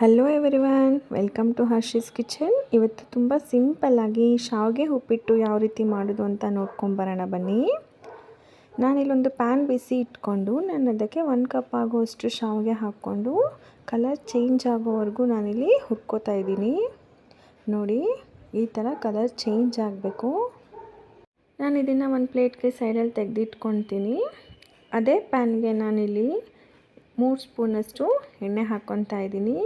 Hello everyone, welcome to Harshi's kitchen. ಇವತ್ತು ತುಂಬ ಸಿಂಪಲ್ಲಾಗಿ ಶಾವಿಗೆ ಉಪ್ಪಿಟ್ಟು ಯಾವ ರೀತಿ ಮಾಡೋದು ಅಂತ ನೋಡ್ಕೊಂಬರೋಣ ಬನ್ನಿ. ನಾನಿಲ್ಲೊಂದು ಪ್ಯಾನ್ ಬಿಸಿ ಇಟ್ಕೊಂಡು ನಾನು ಅದಕ್ಕೆ 1 ಕಪ್ ಆಗುವಷ್ಟು ಶಾವಿಗೆ ಹಾಕ್ಕೊಂಡು ಕಲರ್ ಚೇಂಜ್ ಆಗೋವರೆಗೂ ನಾನಿಲ್ಲಿ ಹುರ್ಕೋತಾ ಇದ್ದೀನಿ. ನೋಡಿ, ಈ ಥರ ಕಲರ್ ಚೇಂಜ್ ಆಗಬೇಕು. ನಾನು ಇದನ್ನು ಒಂದು ಪ್ಲೇಟ್ಗೆ ಸೈಡಲ್ಲಿ ತೆಗೆದಿಟ್ಕೊತೀನಿ. ಅದೇ ಪ್ಯಾನ್ಗೆ ನಾನಿಲ್ಲಿ 3 ಸ್ಪೂನಷ್ಟು ಎಣ್ಣೆ ಹಾಕ್ಕೊತಾ ಇದ್ದೀನಿ.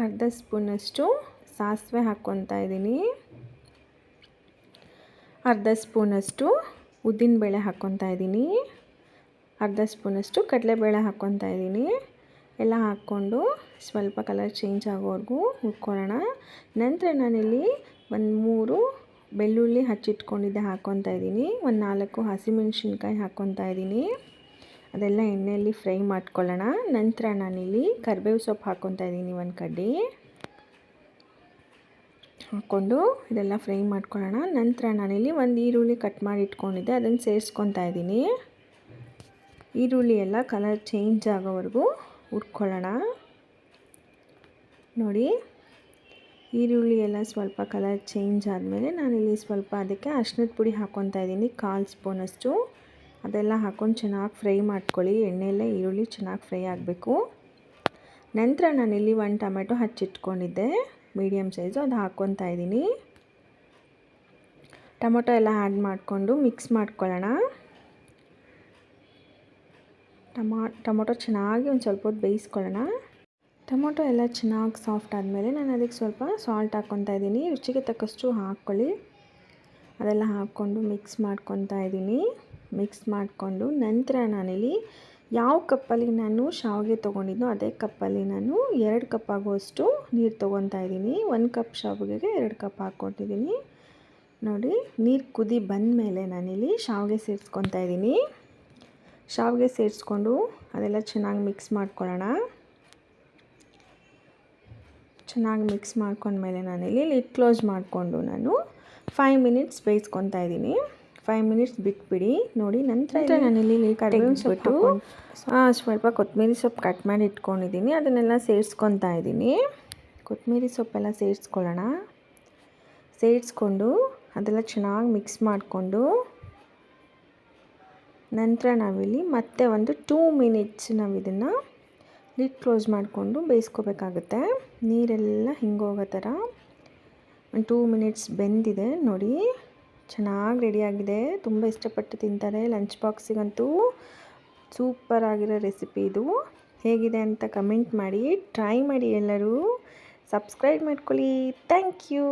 ಅರ್ಧ ಸ್ಪೂನಷ್ಟು ಸಾಸಿವೆ ಹಾಕ್ಕೊತಾ ಇದ್ದೀನಿ. ಅರ್ಧ ಸ್ಪೂನಷ್ಟು ಉದ್ದಿನಬೇಳೆ ಹಾಕ್ಕೊತಾ ಇದ್ದೀನಿ. ಅರ್ಧ ಸ್ಪೂನಷ್ಟು ಕಡಲೆಬೇಳೆ ಹಾಕ್ಕೊತಾ ಇದ್ದೀನಿ. ಎಲ್ಲ ಹಾಕ್ಕೊಂಡು ಸ್ವಲ್ಪ ಕಲರ್ ಚೇಂಜ್ ಆಗೋವರೆಗೂ ಹುರ್ಕೊಳ್ಳೋಣ. ನಂತರ ನಾನಿಲ್ಲಿ ಒಂದು 3 ಬೆಳ್ಳುಳ್ಳಿ ಹಚ್ಚಿಟ್ಕೊಂಡಿದ್ದೆ ಹಾಕ್ಕೊತಾ ಇದ್ದೀನಿ. ಒಂದು 4 ಹಸಿಮೆಣಸಿನ್ಕಾಯಿ ಹಾಕ್ಕೊತಾ ಇದ್ದೀನಿ. ಅದೆಲ್ಲ ಎಣ್ಣೆಯಲ್ಲಿ ಫ್ರೈ ಮಾಡ್ಕೊಳ್ಳೋಣ. ನಂತರ ನಾನಿಲ್ಲಿ ಕರಿಬೇವು ಸೊಪ್ಪು ಹಾಕ್ಕೊತಾ ಇದ್ದೀನಿ, 1 ಕಡ್ಡಿ ಹಾಕ್ಕೊಂಡು ಇದೆಲ್ಲ ಫ್ರೈ ಮಾಡ್ಕೊಳ್ಳೋಣ. ನಂತರ ನಾನಿಲ್ಲಿ ಒಂದು ಈರುಳ್ಳಿ ಕಟ್ ಮಾಡಿ ಇಟ್ಕೊಂಡಿದ್ದೆ, ಅದನ್ನು ಸೇರಿಸ್ಕೊತಾ ಇದ್ದೀನಿ. ಈರುಳ್ಳಿ ಎಲ್ಲ ಕಲರ್ ಚೇಂಜ್ ಆಗೋವರೆಗೂ ಹುರ್ಕೊಳ್ಳೋಣ. ನೋಡಿ, ಈರುಳ್ಳಿ ಎಲ್ಲ ಸ್ವಲ್ಪ ಕಲರ್ ಚೇಂಜ್ ಆದಮೇಲೆ ನಾನಿಲ್ಲಿ ಸ್ವಲ್ಪ ಅದಕ್ಕೆ ಅರಿಶಿನದ ಪುಡಿ ಹಾಕ್ಕೊತಾ ಇದ್ದೀನಿ, 1/4 ಸ್ಪೂನಷ್ಟು. ಅದೆಲ್ಲ ಹಾಕ್ಕೊಂಡು ಚೆನ್ನಾಗಿ ಫ್ರೈ ಮಾಡ್ಕೊಳ್ಳಿ. ಎಣ್ಣೆಯಲ್ಲೇ ಈರುಳ್ಳಿ ಚೆನ್ನಾಗಿ ಫ್ರೈ ಆಗಬೇಕು. ನಂತರ ನಾನಿಲ್ಲಿ 1 ಟೊಮೆಟೊ ಹಚ್ಚಿಟ್ಕೊಂಡಿದ್ದೆ, ಮೀಡಿಯಮ್ ಸೈಜು, ಅದು ಹಾಕ್ಕೊತಾ ಇದ್ದೀನಿ. ಟೊಮೊಟೊ ಎಲ್ಲ ಆ್ಯಡ್ ಮಾಡಿಕೊಂಡು ಮಿಕ್ಸ್ ಮಾಡ್ಕೊಳ್ಳೋಣ. ಟೊಮೊಟೊ ಚೆನ್ನಾಗಿ ಒಂದು ಸ್ವಲ್ಪ ಹೊತ್ತು ಬೇಯಿಸ್ಕೊಳ್ಳೋಣ. ಟೊಮೊಟೊ ಎಲ್ಲ ಚೆನ್ನಾಗಿ ಸಾಫ್ಟ್ ಆದಮೇಲೆ ನಾನು ಅದಕ್ಕೆ ಸ್ವಲ್ಪ ಸಾಲ್ಟ್ ಹಾಕ್ಕೊತಾ ಇದ್ದೀನಿ. ರುಚಿಗೆ ತಕ್ಕಷ್ಟು ಹಾಕ್ಕೊಳ್ಳಿ. ಅದೆಲ್ಲ ಹಾಕ್ಕೊಂಡು ಮಿಕ್ಸ್ ಮಾಡ್ಕೊತಾ ಇದ್ದೀನಿ. ಮಿಕ್ಸ್ ಮಾಡಿಕೊಂಡು ನಂತರ ನಾನಿಲ್ಲಿ ಯಾವ ಕಪ್ಪಲ್ಲಿ ನಾನು ಶಾವಿಗೆ ತೊಗೊಂಡಿದ್ದೋ ಅದೇ ಕಪ್ಪಲ್ಲಿ ನಾನು 2 ಕಪ್ ಆಗುವಷ್ಟು ನೀರು ತೊಗೊತಾ ಇದ್ದೀನಿ. 1 ಕಪ್ ಶಾವಿಗೆಗೆ 2 ಕಪ್ ಹಾಕ್ಕೊಟ್ಟಿದ್ದೀನಿ. ನೋಡಿ, ನೀರು ಕುದಿ ಬಂದಮೇಲೆ ನಾನಿಲ್ಲಿ ಶಾವಿಗೆ ಸೇರಿಸ್ಕೊತಾ ಇದ್ದೀನಿ. ಶಾವಿಗೆ ಸೇರಿಸ್ಕೊಂಡು ಅದೆಲ್ಲ ಚೆನ್ನಾಗಿ ಮಿಕ್ಸ್ ಮಾಡ್ಕೊಳ್ಳೋಣ. ಚೆನ್ನಾಗಿ ಮಿಕ್ಸ್ ಮಾಡ್ಕೊಂಡ್ಮೇಲೆ ನಾನಿಲ್ಲಿ ಲಿಡ್ ಕ್ಲೋಸ್ ಮಾಡಿಕೊಂಡು ನಾನು 5 ಮಿನಿಟ್ಸ್ ಬೇಯಿಸ್ಕೊತಾ ಇದ್ದೀನಿ. 5 ಮಿನಿಟ್ಸ್ ಬಿಟ್ಬಿಡಿ. ನೋಡಿ, ನಂತರ ನಾನಿಲ್ಲಿ ಕರಿಬೇವಿನ ಸೊಪ್ಪು ಸ್ವಲ್ಪ ಕೊತ್ತಂಬರಿ ಸೊಪ್ಪು ಕಟ್ ಮಾಡಿ ಇಟ್ಕೊಂಡಿದ್ದೀನಿ, ಅದನ್ನೆಲ್ಲ ಸೇರಿಸ್ಕೊತಾ ಇದ್ದೀನಿ. ಕೊತ್ತಂಬರಿ ಸೊಪ್ಪೆಲ್ಲ ಸೇರಿಸ್ಕೊಳ್ಳೋಣ. ಸೇರಿಸ್ಕೊಂಡು ಅದೆಲ್ಲ ಚೆನ್ನಾಗಿ ಮಿಕ್ಸ್ ಮಾಡಿಕೊಂಡು ನಂತರ ನಾವಿಲ್ಲಿ ಮತ್ತೆ ಒಂದು 2 ಮಿನಿಟ್ಸ್ ನಾವು ಇದನ್ನು ಲಿಡ್ ಕ್ಲೋಸ್ ಮಾಡಿಕೊಂಡು ಬೇಯಿಸ್ಕೋಬೇಕಾಗುತ್ತೆ. ನೀರೆಲ್ಲ ಹಿಂಗೋಗೋ ಥರ ಒಂದು 2 ಮಿನಿಟ್ಸ್ ಬೆಂದಿದೆ. ನೋಡಿ, ಚೆನ್ನಾಗಿ ರೆಡಿಯಾಗಿದೆ. ತುಂಬ ಇಷ್ಟಪಟ್ಟು ತಿಂತಾರೆ. ಲಂಚ್ ಬಾಕ್ಸಿಗಂತೂ ಸೂಪರ್ ಆಗಿರೋ ರೆಸಿಪಿ ಇದು. ಹೇಗಿದೆ ಅಂತ ಕಮೆಂಟ್ ಮಾಡಿ. ಟ್ರೈ ಮಾಡಿ ಎಲ್ಲರೂ. ಸಬ್ಸ್ಕ್ರೈಬ್ ಮಾಡ್ಕೊಳ್ಳಿ. Thank you.